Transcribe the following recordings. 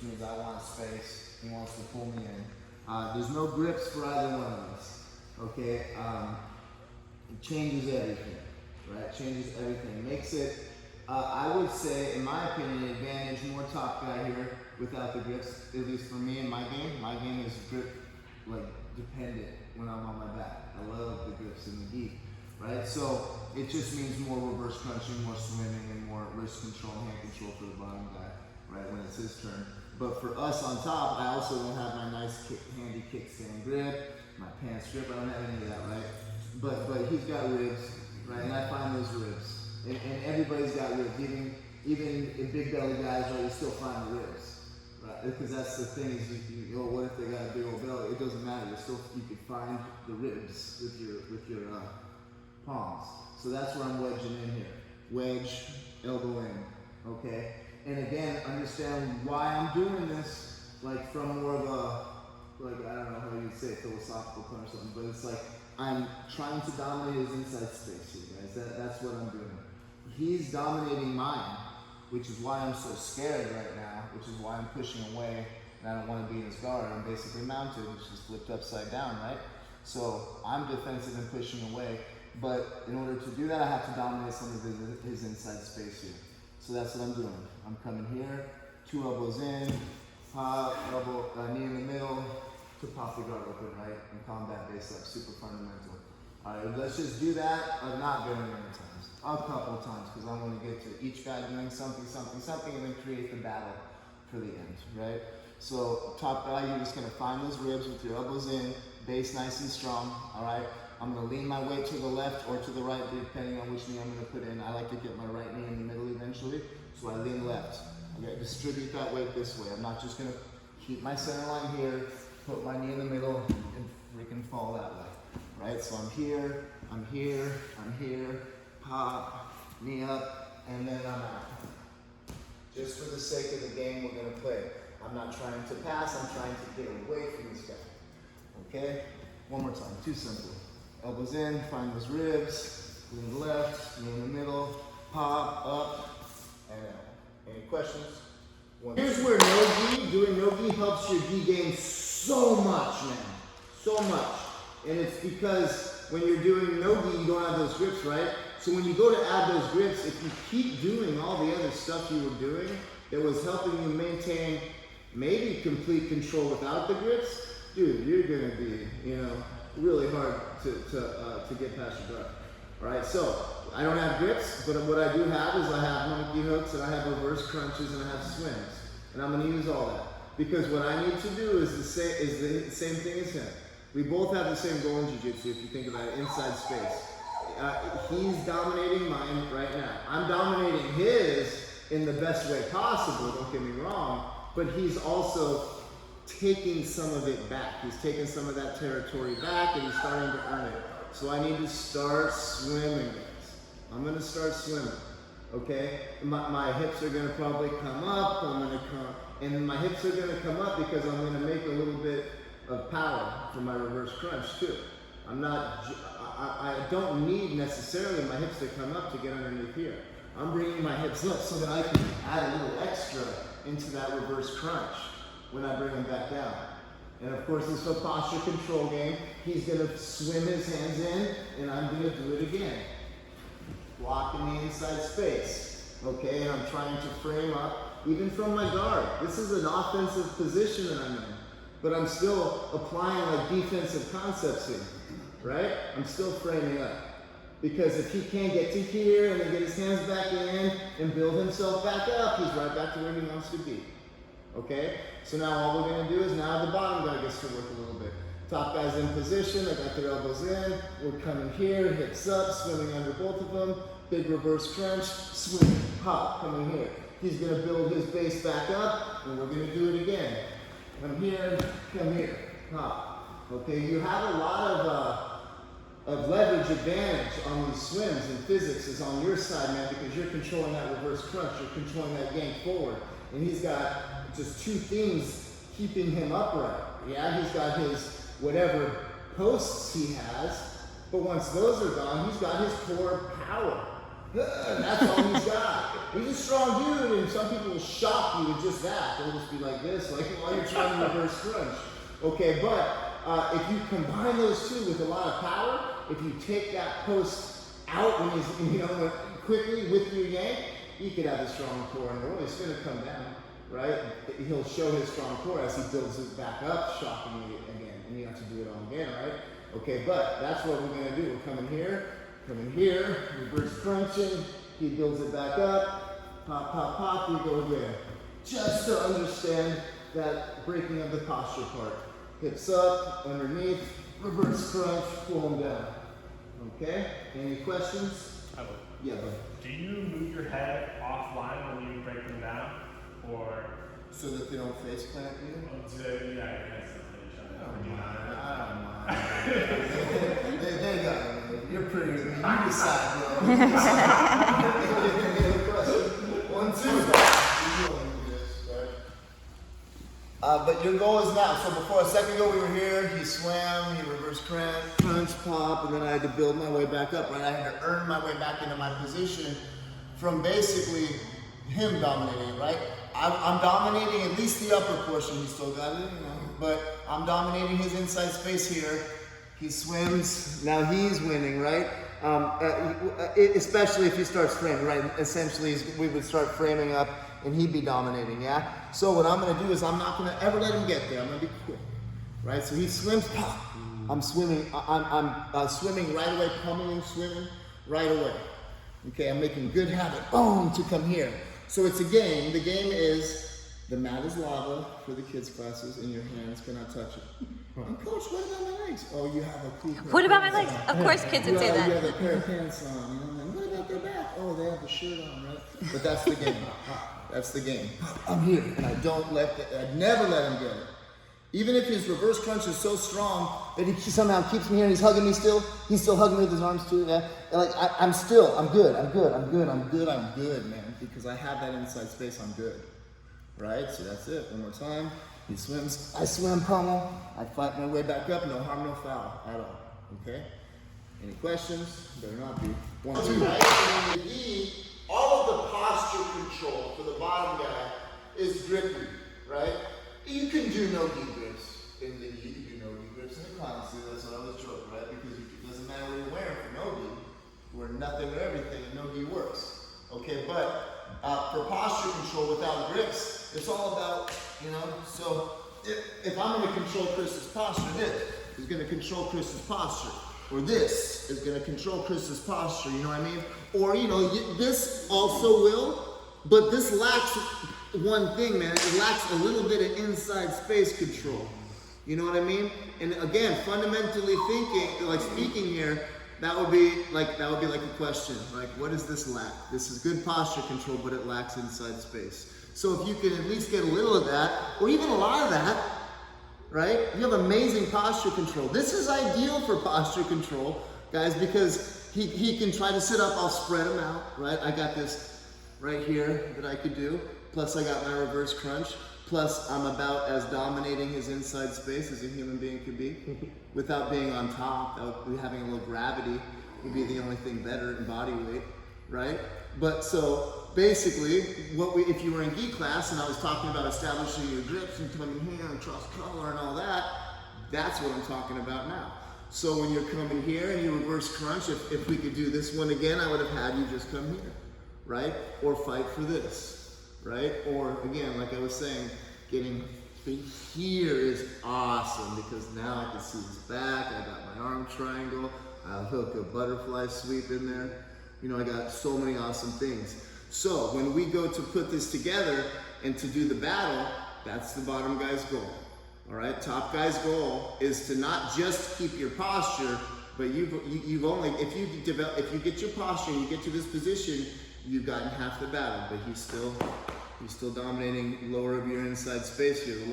means I want space. He wants to pull me in. There's no grips for either one of us. Okay, it changes everything, right? Changes everything. Makes it, I would say, in my opinion, an advantage, more top guy here without the grips, at least for me in my game. My game is grip, like, dependent when I'm on my back. I love the grips in the gi, right? So it just means more reverse crunching, more swimming, and more wrist control, hand control for the bottom guy, right, when it's his turn. But for us on top, I also don't have my nice handy kickstand grip, my pants grip. I don't have any of that, right? But he's got ribs, right? And I find those ribs. And everybody's got ribs. Even in big belly guys, right, you still find the ribs, right? Because that's the thing is, what if they got a big old belly? It doesn't matter. You can find the ribs with your palms. So that's where I'm wedging in here. Wedge, elbow in, okay? And again, understand why I'm doing this, like from more of a, like, I don't know how you'd say philosophical point or something, but it's like I'm trying to dominate his inside space here, guys. That's what I'm doing. He's dominating mine, which is why I'm so scared right now, which is why I'm pushing away and I don't want to be in his guard. I'm basically mounted, which is flipped upside down, right? So I'm defensive and pushing away, but in order to do that, I have to dominate some of his inside space here. So that's what I'm doing. I'm coming here, 2 elbows in, pop, elbow, knee in the middle, to pop the guard open, right? And combat base up, super fundamental. All right, let's just do that, not very many times, a couple times, because I want to get to each guy doing something, and then create the battle for the end, right? So top guy, you're just gonna find those ribs with your elbows in, base nice and strong, all right? I'm gonna lean my weight to the left or to the right, depending on which knee I'm gonna put in. I like to get my right knee in the middle eventually, so I lean left. Okay, distribute that weight this way. I'm not just gonna keep my center line here, put my knee in the middle, and freaking fall that way, right? So I'm here, pop, knee up, and then I'm out. Just for the sake of the game we're gonna play. I'm not trying to pass, I'm trying to get away from this guy, okay? One more time, too simple. Elbows in, find those ribs, lean left, knee in the middle, pop, up, and out. Any questions? Here's where no-gi, doing no-gi helps your gi game so much, man. So much. And it's because when you're doing no-gi, you don't have those grips, right? So when you go to add those grips, if you keep doing all the other stuff you were doing that was helping you maintain maybe complete control without the grips, dude, you're gonna be, really hard to get past your guard. All right, so I don't have grips, but what I do have is I have monkey hooks and I have reverse crunches and I have swims, and I'm gonna use all that because what I need to do is the same thing as him. We both have the same goal in jiu-jitsu if you think about it, inside space. He's dominating mine right now. I'm dominating his in the best way possible, don't get me wrong, but he's also taking some of it back. He's taking some of that territory back and he's starting to earn it. So I need to start swimming, guys. I'm gonna start swimming, okay? My hips are gonna probably come up, and my hips are gonna come up because I'm gonna make a little bit of power for my reverse crunch too. I don't need necessarily my hips to come up to get underneath here. I'm bringing my hips up so that I can add a little extra into that reverse crunch when I bring him back down. And of course, this is a posture control game. He's gonna swim his hands in, and I'm gonna do it again. Blocking the inside space, okay? And I'm trying to frame up, even from my guard. This is an offensive position that I'm in, but I'm still applying like defensive concepts here, right? I'm still framing up. Because if he can't get to here and then get his hands back in and build himself back up, he's right back to where he wants to be. Okay? So now all we're gonna do is now the bottom guy gets to work a little bit. Top guy's in position, I got their elbows in, we're coming here, hips up, swimming under both of them, big reverse crunch, swim, hop, coming here. He's gonna build his base back up, and we're gonna do it again. Come here, hop. Okay, you have a lot of leverage advantage on these swims, and physics is on your side, man, because you're controlling that reverse crunch, you're controlling that yank forward. And he's got just two things keeping him upright. Yeah, he's got his whatever posts he has, but once those are gone, he's got his core power. That's all he's got. He's a strong dude, and some people will shock you with just that. They'll just be like this, like while you're trying to reverse crunch. Okay, but if you combine those two with a lot of power, if you take that post out when he's, quickly with your yank, you could have a strong core in the roll. It's going to come down, right? He'll show his strong core as he builds it back up, shocking you again, and you have to do it all again, right? Okay, but that's what we're going to do. We're coming here, reverse crunching, he builds it back up, pop, pop, pop, we go again. Just to understand that breaking of the posture part. Hips up, underneath, reverse crunch, pull them down. Okay, any questions? Yeah, bud. Do you move your head offline when you break them down? Or? So that they don't face plant you? Yeah, your head's not finished. I don't mind. They got it. You're pretty with me. You decide, bro. You decide. 1, 2. But your goal is now. So before a second ago we were here, he swam, he reverse crunch, pop, and then I had to build my way back up, right? I had to earn my way back into my position from basically him dominating, right? I'm dominating at least the upper portion. He still got it, but I'm dominating his inside space here. He swims, now he's winning, right? Especially if he starts framing, right? Essentially, we would start framing up and he'd be dominating, yeah? So what I'm gonna do is I'm not gonna ever let him get there. I'm gonna be quick, right? So he swims, pop. I'm swimming right away, pummeling, swimming right away. Okay, I'm making good habit, boom, to come here. So it's a game. The game is, the mat is lava for the kids' classes and your hands cannot touch it. And coach, what about my legs? Oh, you have a cool pair What of about my pants legs? on. Of course kids would say that. You have a pair of pants on, and what about their back? Oh, they have the shirt on, right? But that's the game. That's the game. I'm here, and I never let him get it. Even if his reverse crunch is so strong that he somehow keeps me here and he's hugging me still, he's still hugging me with his arms too, yeah? And like, I'm good, man, because I have that inside space, I'm good, right? So that's it, one more time. He swims, I swim, pummel, I fight my way back up, no harm, no foul at all, okay? Any questions? Better not be. 1, 2. Right? And in the gi, all of the posture control for the bottom guy is grippy, right? You can do no gi grips in the gi, you can do no gi grips in the clown suit, that's what I was joking, right? Because it doesn't matter what you're wearing for no gi, we're nothing or everything, and no gi works, okay? But for posture control without grips, it's all about, so if I'm gonna control Chris's posture, this is gonna control Chris's posture. Or this is gonna control Chris's posture, you know what I mean? Or, this also will, but this lacks one thing, man. It lacks a little bit of inside space control. You know what I mean? And again, fundamentally speaking here, that would be like a question. Like, what does this lack? This is good posture control, but it lacks inside space. So if you can at least get a little of that, or even a lot of that, right? You have amazing posture control. This is ideal for posture control, guys, because he can try to sit up, I'll spread him out, right? I got this right here that I could do, plus I got my reverse crunch, plus I'm about as dominating his inside space as a human being could be, without being on top, having a little gravity would be the only thing better in body weight, right? But so, basically, if you were in gi class and I was talking about establishing your grips and coming here and cross collar and all that, that's what I'm talking about now. So when you're coming here and you reverse crunch, if we could do this one again, I would have had you just come here, right? Or fight for this, right? Or again, like I was saying, getting here is awesome because now I can see his back, I got my arm triangle, I'll hook a butterfly sweep in there. I got so many awesome things. So when we go to put this together and to do the battle, that's the bottom guy's goal. All right, top guy's goal is to not just keep your posture, but you've only, if you get your posture and you get to this position, you've gotten half the battle. But he's still dominating lower of your inside space here, the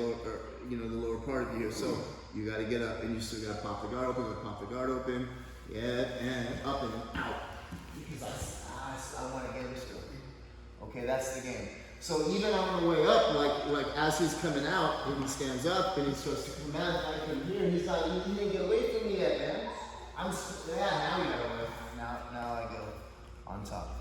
lower part of you here. So you got to get up and you still got to pop the guard open, yeah, and up and out. Because I want to get him still. Okay, that's the game. So even on the way up, like as he's coming out, and he stands up and he starts to come out, I come here, he's not, he didn't get away from me yet, man. Now we got away. Now I go on top.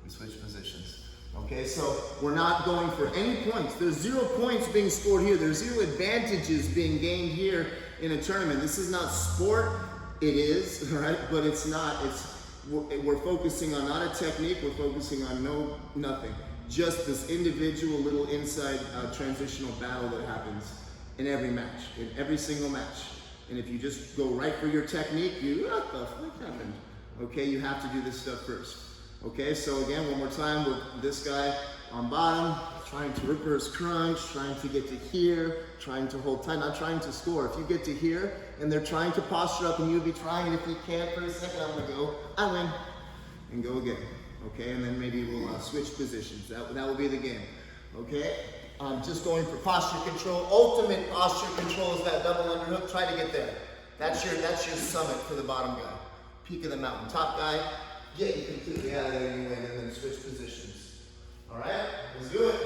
we switch positions. Okay, so we're not going for any points. There's 0 points being scored here. There's 0 advantages being gained here in a tournament. This is not sport. It is, right? But it's not. We're focusing on not a technique. We're focusing on nothing. Just this individual little inside transitional battle that happens in every match, in every single match. And if you just go right for your technique, what the fuck happened? Okay, you have to do this stuff first. Okay, so again, one more time with this guy on bottom, trying to reverse crunch, trying to get to here, trying to hold tight, not trying to score. If you get to here and they're trying to posture up and you'd be trying, and if you can't for a second, I'm gonna go, I win, and go again. Okay, and then maybe we'll switch positions. That will be the game. Okay, just going for posture control. Ultimate posture control is that double underhook. Try to get there. That's your summit for the bottom guy. Peak of the mountain. Top guy, getting completely out of there, you win, and then switch positions. All right, let's do it.